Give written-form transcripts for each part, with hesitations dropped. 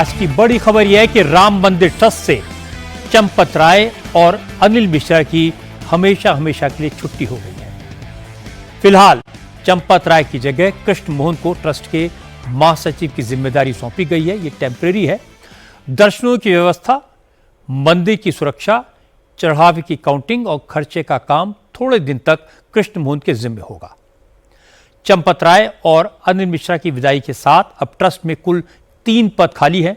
आज की बड़ी खबर यह है कि राम मंदिर ट्रस्ट से चंपत राय और अनिल मिश्रा की हमेशा के लिए छुट्टी हो गई है। फिलहाल चंपत राय की जगह कृष्ण मोहन को ट्रस्ट के महासचिव की जिम्मेदारी सौंपी गई है। ये टेम्परेरी है। दर्शनों की व्यवस्था, मंदिर की सुरक्षा, चढ़ावे की काउंटिंग और खर्चे का काम थोड़े दिन तक कृष्ण मोहन के जिम्मे होगा। चंपत राय और अनिल मिश्रा की विदाई के साथ अब ट्रस्ट में कुल 3 पद खाली हैं।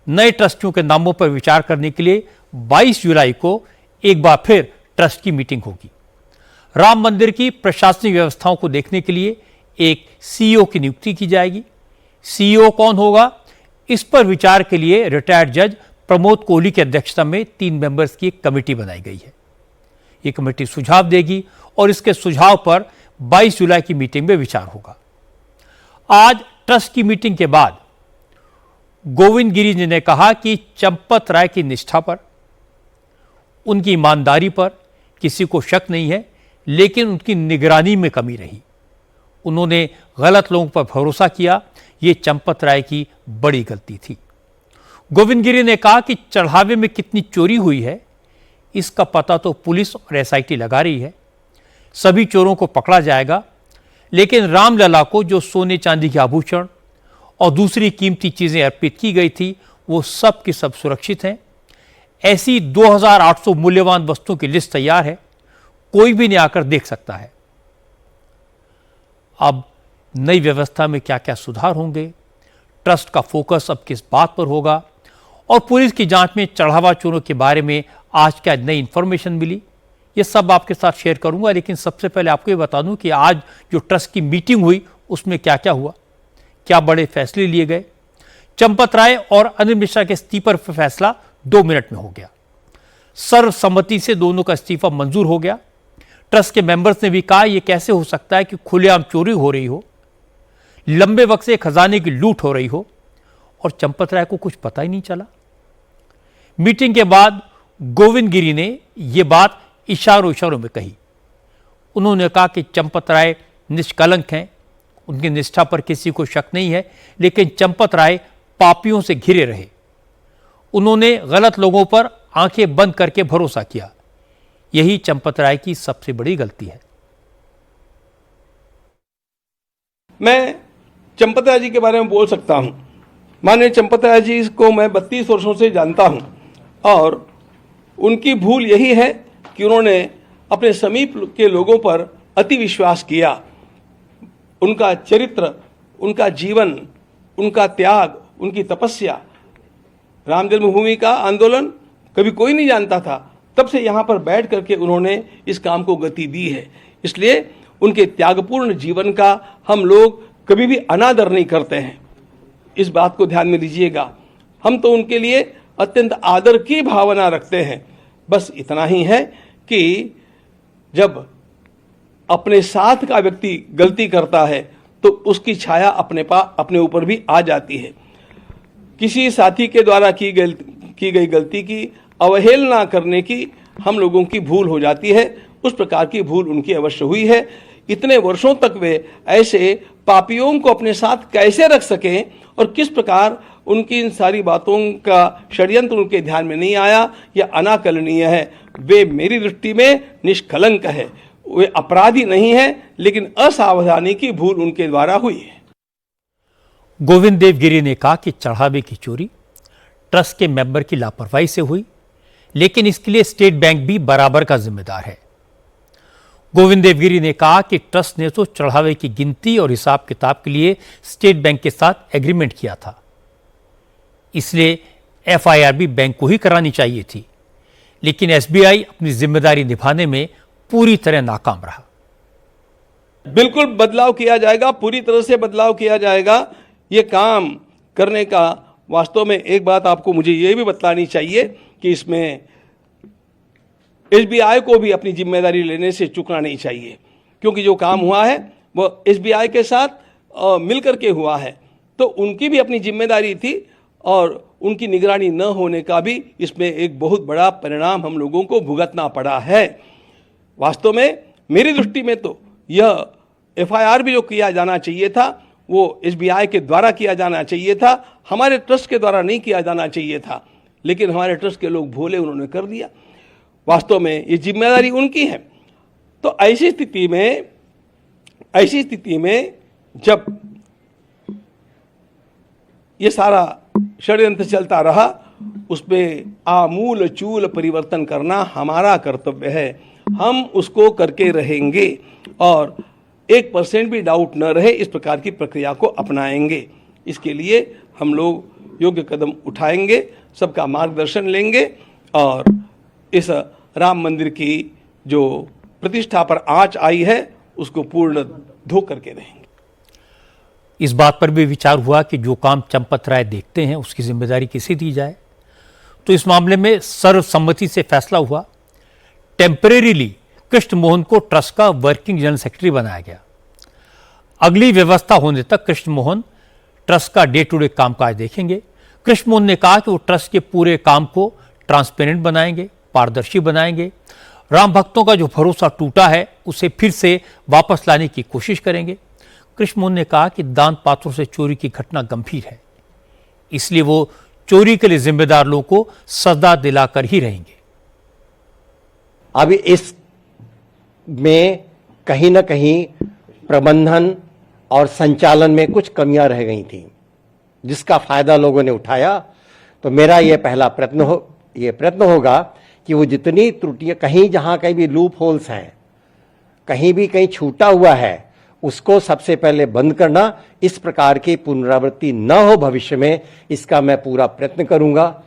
नए ट्रस्टियों के नामों पर विचार करने के लिए 22 जुलाई को एक बार फिर ट्रस्ट की मीटिंग होगी। राम मंदिर की प्रशासनिक व्यवस्थाओं को देखने के लिए एक सीईओ की नियुक्ति की जाएगी। सीईओ कौन होगा, इस पर विचार के लिए रिटायर्ड जज प्रमोद कोहली की अध्यक्षता में 3 मेंबर्स की एक कमेटी बनाई गई है। ये कमेटी सुझाव देगी और इसके सुझाव पर 22 जुलाई की मीटिंग में विचार होगा। आज ट्रस्ट की मीटिंग के बाद गोविंद गिरी जी ने कहा कि चंपत राय की निष्ठा पर, उनकी ईमानदारी पर किसी को शक नहीं है, लेकिन उनकी निगरानी में कमी रही। उन्होंने गलत लोगों पर भरोसा किया। ये चंपत राय की बड़ी गलती थी। गोविंद गिरी ने कहा कि चढ़ावे में कितनी चोरी हुई है, इसका पता तो पुलिस और एसआईटी लगा रही है। सभी चोरों को पकड़ा जाएगा, लेकिन रामलला को जो सोने चांदी के आभूषण और दूसरी कीमती चीजें अर्पित की गई थी, वो सब की सब सुरक्षित हैं। ऐसी 2800 मूल्यवान वस्तुओं की लिस्ट तैयार है, कोई भी नहीं आकर देख सकता है। अब नई व्यवस्था में क्या क्या सुधार होंगे, ट्रस्ट का फोकस अब किस बात पर होगा और पुलिस की जांच में चढ़ावा चोरों के बारे में आज क्या नई इंफॉर्मेशन मिली, ये सब आपके साथ शेयर करूंगा। लेकिन सबसे पहले आपको ये बता दूं कि आज जो ट्रस्ट की मीटिंग हुई उसमें क्या क्या हुआ, क्या बड़े फैसले लिए गए। चंपत राय और अनिल मिश्रा के इस्तीफे पर फैसला 2 मिनट में हो गया। सर्वसम्मति से दोनों का इस्तीफा मंजूर हो गया। ट्रस्ट के मेंबर्स ने भी कहा यह कैसे हो सकता है कि खुलेआम चोरी हो रही हो, लंबे वक्त से खजाने की लूट हो रही हो और चंपत राय को कुछ पता ही नहीं चला। मीटिंग के बाद गोविंद गिरी ने यह बात इशारों में कही। उन्होंने कहा कि चंपत राय निष्कलंक हैं, उनकी निष्ठा पर किसी को शक नहीं है, लेकिन चंपत राय पापियों से घिरे रहे। उन्होंने गलत लोगों पर आंखें बंद करके भरोसा किया। यही चंपत राय की सबसे बड़ी गलती है। मैं चंपत राय जी के बारे में बोल सकता हूं। माननीय चंपत राय जी को मैं 32 वर्षों से जानता हूं और उनकी भूल यही है कि उन्होंने अपने समीप के लोगों पर अति विश्वास किया। उनका चरित्र, उनका जीवन, उनका त्याग, उनकी तपस्या, राम जन्मभूमि का आंदोलन कभी कोई नहीं जानता था, तब से यहाँ पर बैठ करके उन्होंने इस काम को गति दी है। इसलिए उनके त्यागपूर्ण जीवन का हम लोग कभी भी अनादर नहीं करते हैं। इस बात को ध्यान में लीजिएगा। हम तो उनके लिए अत्यंत आदर की भावना रखते हैं। बस इतना ही है कि जब अपने साथ का व्यक्ति गलती करता है तो उसकी छाया अपने ऊपर भी आ जाती है। किसी साथी के द्वारा की गई गलती की अवहेलना करने की हम लोगों की भूल हो जाती है। उस प्रकार की भूल उनकी अवश्य हुई है। इतने वर्षों तक वे ऐसे पापियों को अपने साथ कैसे रख सकें और किस प्रकार उनकी इन सारी बातों का षड्यंत्र उनके ध्यान में नहीं आया, यह अनाकलनीय है। वे मेरी दृष्टि में निष्कलंक है, वे अपराधी नहीं है, लेकिन असावधानी की भूल उनके द्वारा हुई है। गोविंद देव गिरी ने कहा कि चढ़ावे की चोरी ट्रस्ट के मेंबर की लापरवाही से हुई, लेकिन इसके लिए स्टेट बैंक भी बराबर का जिम्मेदार है। गोविंद देव गिरी ने कहा कि ट्रस्ट ने तो चढ़ावे की गिनती और हिसाब किताब के लिए स्टेट बैंक के साथ एग्रीमेंट किया था, इसलिए एफआईआर भी बैंक को ही करानी चाहिए थी, लेकिन एसबीआई अपनी जिम्मेदारी निभाने में पूरी तरह नाकाम रहा। बिल्कुल बदलाव किया जाएगा, पूरी तरह से बदलाव किया जाएगा। ये काम करने का वास्तव में एक बात आपको मुझे ये भी बतलानी चाहिए कि इसमें एसबीआई को भी अपनी जिम्मेदारी लेने से चूकना नहीं चाहिए, क्योंकि जो काम हुआ है वो एसबीआई के साथ मिलकर के हुआ है, तो उनकी भी अपनी जिम्मेदारी थी और उनकी निगरानी न होने का भी इसमें एक बहुत बड़ा परिणाम हम लोगों को भुगतना पड़ा है। वास्तव में मेरी दृष्टि में तो यह एफआईआर भी जो किया जाना चाहिए था वो एसबीआई के द्वारा किया जाना चाहिए था, हमारे ट्रस्ट के द्वारा नहीं किया जाना चाहिए था, लेकिन हमारे ट्रस्ट के लोग भोले, उन्होंने कर दिया। वास्तव में ये जिम्मेदारी उनकी है। तो ऐसी स्थिति में जब ये सारा षड्यंत्र चलता रहा, उसमें आमूल चूल परिवर्तन करना हमारा कर्तव्य है। हम उसको करके रहेंगे और 1% भी डाउट न रहे इस प्रकार की प्रक्रिया को अपनाएंगे। इसके लिए हम लोग योग्य कदम उठाएंगे, सबका मार्गदर्शन लेंगे और इस राम मंदिर की जो प्रतिष्ठा पर आंच आई है उसको पूर्ण धो करके रहेंगे। इस बात पर भी विचार हुआ कि जो काम चंपत राय देखते हैं उसकी जिम्मेदारी किसे दी जाए। तो इस मामले में सर्वसम्मति से फैसला हुआ, टेम्परेरीली कृष्ण मोहन को ट्रस्ट का वर्किंग जनरल सेक्रेटरी बनाया गया। अगली व्यवस्था होने तक कृष्ण मोहन ट्रस्ट का डे टू डे कामकाज देखेंगे। कृष्ण मोहन ने कहा कि वो ट्रस्ट के पूरे काम को ट्रांसपेरेंट बनाएंगे, पारदर्शी बनाएंगे। राम भक्तों का जो भरोसा टूटा है उसे फिर से वापस लाने की कोशिश करेंगे। कृष्ण मोहन ने कहा कि दान पात्रों से चोरी की घटना गंभीर है, इसलिए वो चोरी के लिए जिम्मेदार लोगों को सजा दिलाकर ही रहेंगे। अब इस में कहीं ना कहीं प्रबंधन और संचालन में कुछ कमियां रह गई थी, जिसका फायदा लोगों ने उठाया। तो मेरा यह पहला प्रयत्न होगा कि वो जितनी त्रुटियां, कहीं जहां कहीं भी लूप होल्स हैं, कहीं छूटा हुआ है, उसको सबसे पहले बंद करना। इस प्रकार की पुनरावृत्ति न हो भविष्य में, इसका मैं पूरा प्रयत्न करूंगा।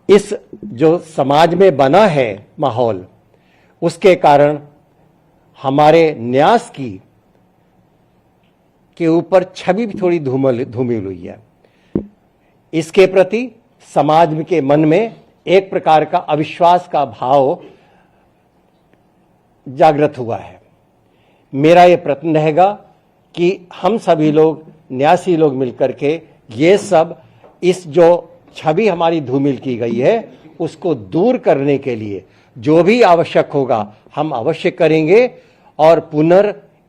इस जो समाज में बना है माहौल, उसके कारण हमारे न्यास के ऊपर छवि भी थोड़ी धूमिल हुई है। इसके प्रति समाज के मन में एक प्रकार का अविश्वास का भाव जागृत हुआ है। मेरा यह प्रयत्न रहेगा कि हम सभी लोग, न्यासी लोग मिलकर के ये सब, इस जो छवि हमारी धूमिल की गई है उसको दूर करने के लिए जो भी आवश्यक होगा हम अवश्य करेंगे और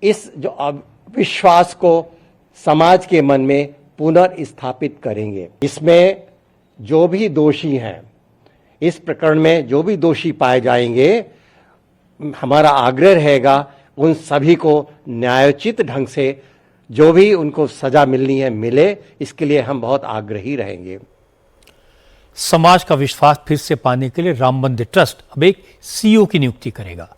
इस जो विश्वास को समाज के मन में पुनर्स्थापित करेंगे। इसमें जो भी दोषी हैं, इस प्रकरण में जो भी दोषी पाए जाएंगे, हमारा आग्रह रहेगा उन सभी को न्यायोचित ढंग से जो भी उनको सजा मिलनी है मिले। इसके लिए हम बहुत आग्रही रहेंगे। समाज का विश्वास फिर से पाने के लिए राम मंदिर ट्रस्ट अब एक सीईओ की नियुक्ति करेगा।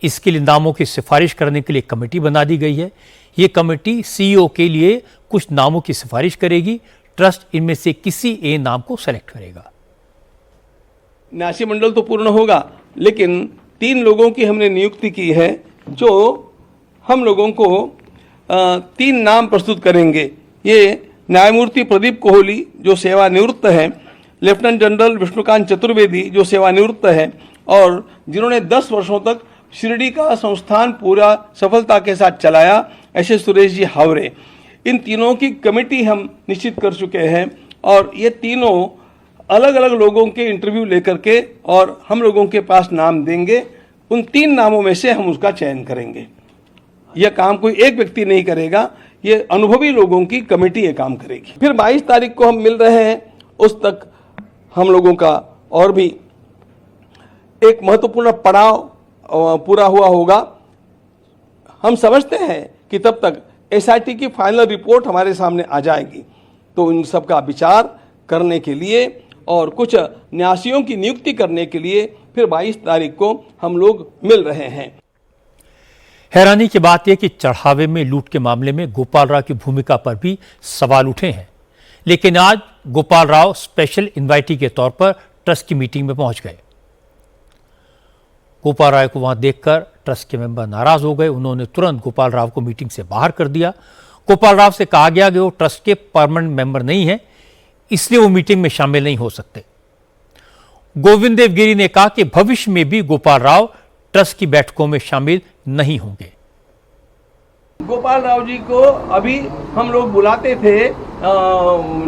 इसके लिए नामों की सिफारिश करने के लिए कमेटी बना दी गई है। ये कमेटी सीईओ के लिए कुछ नामों की सिफारिश करेगी। ट्रस्ट इनमें से किसी एक नाम को सेलेक्ट करेगा। न्यासी मंडल तो पूर्ण होगा, लेकिन 3 लोगों की हमने नियुक्ति की है जो हम लोगों को 3 नाम प्रस्तुत करेंगे। ये न्यायमूर्ति प्रदीप कोहली जो सेवानिवृत्त है, लेफ्टिनेंट जनरल विष्णुकांत चतुर्वेदी जो सेवानिवृत्त है और जिन्होंने 10 वर्षों तक शिरडी का संस्थान पूरा सफलता के साथ चलाया, ऐसे सुरेश जी हावरे। इन तीनों की कमेटी हम निश्चित कर चुके हैं और ये तीनों अलग अलग लोगों के इंटरव्यू लेकर के और हम लोगों के पास नाम देंगे। उन 3 नामों में से हम उसका चयन करेंगे। यह काम कोई एक व्यक्ति नहीं करेगा, ये अनुभवी लोगों की कमेटी ये काम करेगी। फिर 22 तारीख को हम मिल रहे हैं, उस तक हम लोगों का और भी एक महत्वपूर्ण पड़ाव पूरा हुआ होगा। हम समझते हैं कि तब तक एसआईटी की फाइनल रिपोर्ट हमारे सामने आ जाएगी। तो इन सब का विचार करने के लिए और कुछ न्यासियों की नियुक्ति करने के लिए फिर 22 तारीख को हम लोग मिल रहे हैं। हैरानी की बात यह कि चढ़ावे में लूट के मामले में गोपाल राव की भूमिका पर भी सवाल उठे हैं, लेकिन आज गोपाल राव स्पेशल इन्वाइटी के तौर पर ट्रस्ट की मीटिंग में पहुंच गए। गोपाल राव को वहां देखकर ट्रस्ट के मेंबर नाराज हो गए। उन्होंने तुरंत गोपाल राव को मीटिंग से बाहर कर दिया। गोपाल राव से कहा गया कि वो ट्रस्ट के परमानेंट मेंबर नहीं है, इसलिए वो मीटिंग में शामिल नहीं हो सकते। गोविंद देवगिरी ने कहा कि भविष्य में भी गोपाल राव ट्रस्ट की बैठकों में शामिल नहीं होंगे। गोपाल राव जी को अभी हम लोग बुलाते थे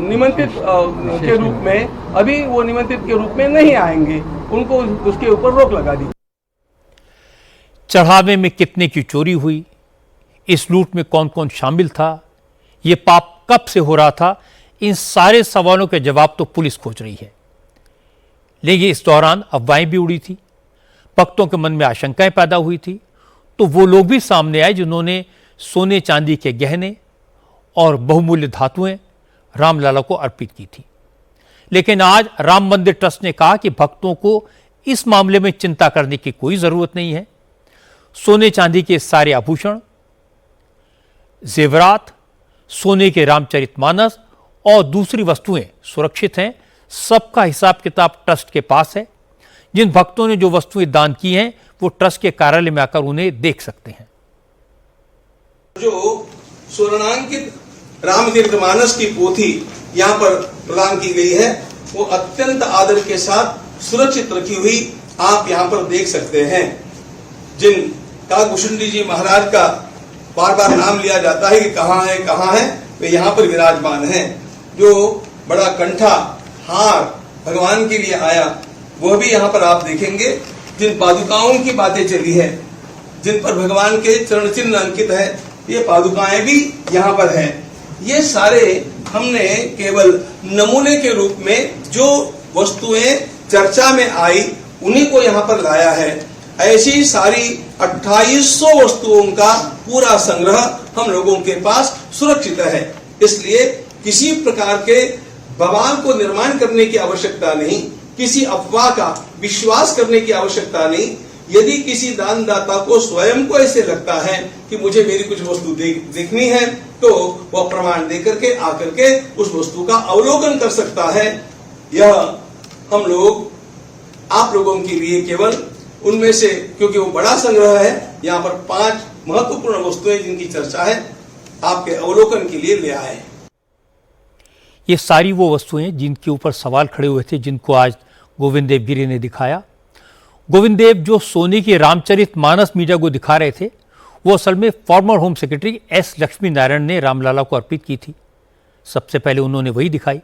निमंत्रित के रूप में, अभी वो निमंत्रित के रूप में नहीं आएंगे, उनको उसके ऊपर रोक लगा दी। चढ़ावे में कितने की चोरी हुई, इस लूट में कौन कौन शामिल था, ये पाप कब से हो रहा था, इन सारे सवालों के जवाब तो पुलिस खोज रही है। लेकिन इस दौरान अफवाहें भी उड़ी थी, भक्तों के मन में आशंकाएं पैदा हुई थी। तो वो लोग भी सामने आए जिन्होंने सोने चांदी के गहने और बहुमूल्य धातुएं रामलला को अर्पित की थी। लेकिन आज राम मंदिर ट्रस्ट ने कहा कि भक्तों को इस मामले में चिंता करने की कोई जरूरत नहीं है। सोने चांदी के सारे आभूषण, जेवरात, सोने के रामचरितमानस और दूसरी वस्तुएं सुरक्षित हैं। सबका हिसाब किताब ट्रस्ट के पास है। जिन भक्तों ने जो वस्तुएं दान की हैं वो ट्रस्ट के कार्यालय में आकर उन्हें देख सकते हैं। जो स्वर्णांकित रामचरितमानस की पोथी यहाँ पर प्रदान की गई है वो अत्यंत आदर के साथ सुरक्षित रखी हुई आप यहाँ पर देख सकते हैं। जिन काकुशुंडी जी महाराज का बार बार नाम लिया जाता है कि कहाँ है, वे यहाँ पर विराजमान हैं। जो बड़ा कंठा हार भगवान के लिए आया वह भी यहाँ पर आप देखेंगे। जिन पादुकाओं की बातें चली है, जिन पर भगवान के चरण चिन्ह अंकित है, ये पादुकाएं भी यहाँ पर हैं। ये सारे हमने केवल नमूने के रूप में जो वस्तुएं चर्चा में आई उन्हीं को यहाँ पर लाया है। ऐसी सारी 2800 वस्तुओं का पूरा संग्रह हम लोगों के पास सुरक्षित है। इसलिए किसी प्रकार के बवाल को निर्माण करने की आवश्यकता नहीं, किसी अफवाह का विश्वास करने की आवश्यकता नहीं। यदि किसी दानदाता को स्वयं को ऐसे लगता है कि मुझे मेरी कुछ वस्तु देखनी है तो वह प्रमाण देकर के आकर के उस वस्तु का अवलोकन कर सकता है। यह हम लोग आप लोगों के लिए केवल उनमें से, क्योंकि वो बड़ा संग्रह है, यहाँ पर 5 महत्वपूर्ण वस्तुएं जिनकी चर्चा है आपके अवलोकन के लिए ले आए। ये सारी वो वस्तुएं जिनके ऊपर सवाल खड़े हुए थे, जिनको आज गोविंद देव गिरी ने दिखाया। गोविंद देव जो सोने की रामचरितमानस मीडिया को दिखा रहे थे वो असल में farmer home secretary S Lakshmi Narayan ने रामलला को अर्पित की थी। सबसे पहले उन्होंने वही दिखाई।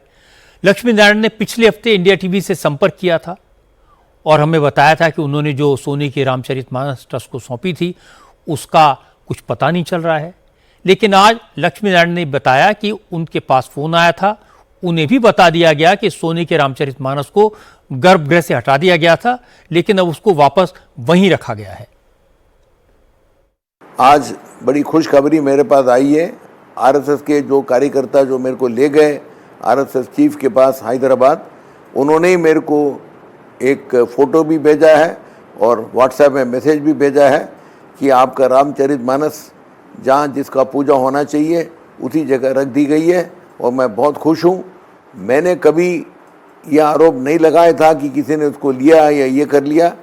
लक्ष्मी नारायण ने पिछले हफ्ते इंडिया टीवी से संपर्क किया था और हमें बताया था कि उन्होंने जो सोने की रामचरितमानस ट्रस्ट को सौंपी थी उसका कुछ पता नहीं चल रहा है। लेकिन आज लक्ष्मी नारायण ने बताया कि उनके पास फोन आया था, उन्हें भी बता दिया गया कि सोने के रामचरितमानस को गर्भगृह से हटा दिया गया था, लेकिन अब उसको वापस वहीं रखा गया है। आज बड़ी खुशखबरी मेरे पास आई है। आरएसएस के जो कार्यकर्ता जो मेरे को ले गए आरएसएस चीफ के पास हैदराबाद, उन्होंने ही मेरे को एक फ़ोटो भी भेजा है और व्हाट्सएप में मैसेज भी भेजा है कि आपका रामचरितमानस जहाँ जिसका पूजा होना चाहिए उसी जगह रख दी गई है और मैं बहुत खुश हूँ। मैंने कभी यह आरोप नहीं लगाया था कि किसी ने उसको लिया या ये कर लिया।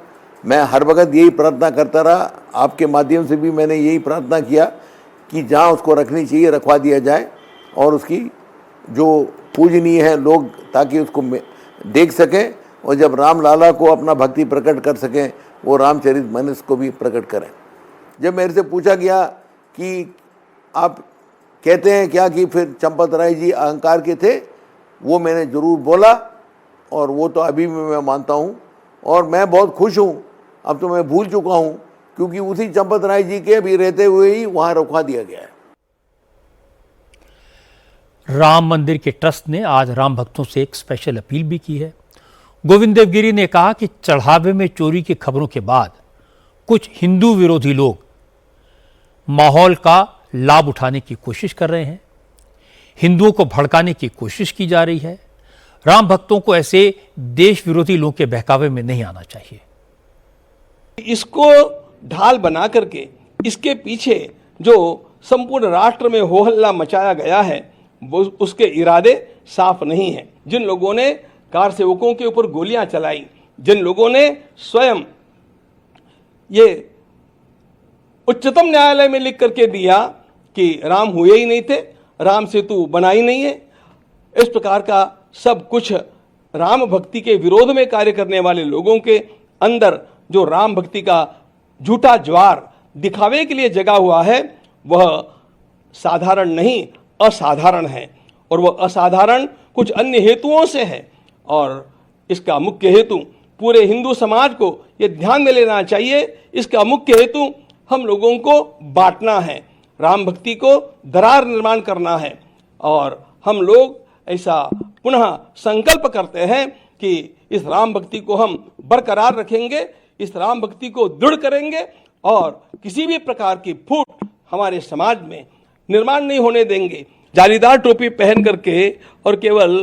मैं हर वक्त यही प्रार्थना करता रहा, आपके माध्यम से भी मैंने यही प्रार्थना किया कि जहाँ उसको रखनी चाहिए रखवा दिया जाए और उसकी जो पूजनीय है लोग ताकि उसको देख सकें और जब रामलला को अपना भक्ति प्रकट कर सकें वो रामचरितमानस को भी प्रकट करें। जब मेरे से पूछा गया कि आप कहते हैं क्या कि फिर चंपत राय जी अहंकार के थे, वो मैंने ज़रूर बोला और वो तो अभी भी मैं मानता हूँ और मैं बहुत खुश हूँ। अब तो मैं भूल चुका हूँ क्योंकि उसी चंपत राय जी के भी रहते हुए ही वहाँ रखवा दिया गया है। राम मंदिर के ट्रस्ट ने आज राम भक्तों से एक स्पेशल अपील भी की है। गोविंद देव गिरी ने कहा कि चढ़ावे में चोरी की खबरों के बाद कुछ हिंदू विरोधी लोग माहौल का लाभ उठाने की कोशिश कर रहे हैं, हिंदुओं को भड़काने की कोशिश की जा रही है। राम भक्तों को ऐसे देश विरोधी लोगों के बहकावे में नहीं आना चाहिए। इसको ढाल बना करके इसके पीछे जो संपूर्ण राष्ट्र में हो हल्ला मचाया गया है वो उसके इरादे साफ नहीं है। जिन लोगों ने कार सेवकों के ऊपर गोलियां चलाई, जिन लोगों ने स्वयं ये उच्चतम न्यायालय में लिख करके दिया कि राम हुए ही नहीं थे, राम सेतु बना ही नहीं है, इस प्रकार का सब कुछ राम भक्ति के विरोध में कार्य करने वाले लोगों के अंदर जो राम भक्ति का झूठा ज्वार दिखावे के लिए जगा हुआ है वह साधारण नहीं असाधारण है और वह असाधारण कुछ अन्य हेतुओं से है। और इसका मुख्य हेतु पूरे हिंदू समाज को यह ध्यान में लेना चाहिए, इसका मुख्य हेतु हम लोगों को बांटना है। राम भक्ति को दरार निर्माण करना है। और हम लोग ऐसा पुनः संकल्प करते हैं कि इस राम भक्ति को हम बरकरार रखेंगे, इस राम भक्ति को दृढ़ करेंगे और किसी भी प्रकार की फूट हमारे समाज में निर्माण नहीं होने देंगे। जालीदार टोपी पहन करके और केवल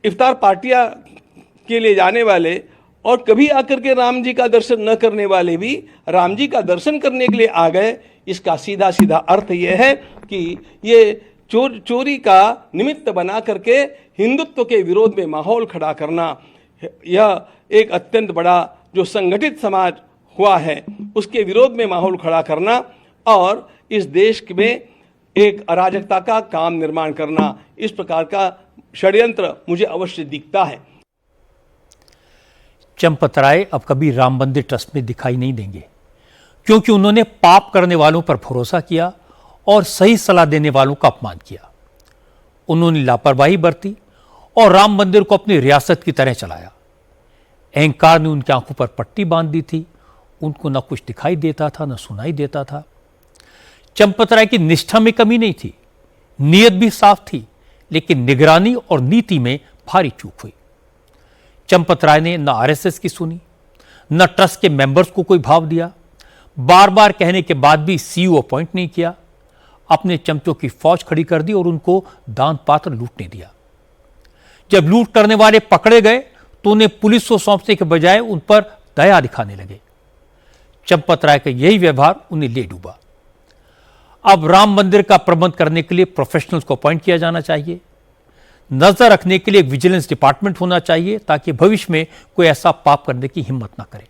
इफ्तार पार्टियां के लिए जाने वाले और कभी आकर के राम जी का दर्शन न करने वाले भी राम जी का दर्शन करने के लिए आ गए। इसका सीधा सीधा अर्थ यह है कि ये चोरी का निमित्त बना करके हिंदुत्व के विरोध में माहौल खड़ा करना, यह एक अत्यंत बड़ा जो संगठित समाज हुआ है उसके विरोध में माहौल खड़ा करना और इस देश में एक अराजकता का काम निर्माण करना, इस प्रकार का षड्यंत्र मुझे अवश्य दिखता है। चंपत राय अब कभी राम मंदिर ट्रस्ट में दिखाई नहीं देंगे, क्योंकि उन्होंने पाप करने वालों पर भरोसा किया और सही सलाह देने वालों का अपमान किया। उन्होंने लापरवाही बरती और राम मंदिर को अपनी रियासत की तरह चलाया। अहंकार ने उनकी आंखों पर पट्टी बांध दी थी, उनको न कुछ दिखाई देता था न सुनाई देता था। चंपत राय की निष्ठा में कमी नहीं थी, नीयत भी साफ थी, लेकिन निगरानी और नीति में भारी चूक हुई। चंपत राय ने न आरएसएस की सुनी, न ट्रस्ट के मेंबर्स को कोई भाव दिया, बार बार कहने के बाद भी सीईओ अपॉइंट नहीं किया, अपने चमचों की फौज खड़ी कर दी और उनको दान पात्र लूटने दिया। जब लूट करने वाले पकड़े गए तो उन्हें पुलिस को सौंपने के बजाय उन पर दया दिखाने लगे। चंपत राय का यही व्यवहार उन्हें ले डूबा। अब राम मंदिर का प्रबंध करने के लिए प्रोफेशनल्स को अपॉइंट किया जाना चाहिए, नजर रखने के लिए एक विजिलेंस डिपार्टमेंट होना चाहिए ताकि भविष्य में कोई ऐसा पाप करने की हिम्मत ना करे।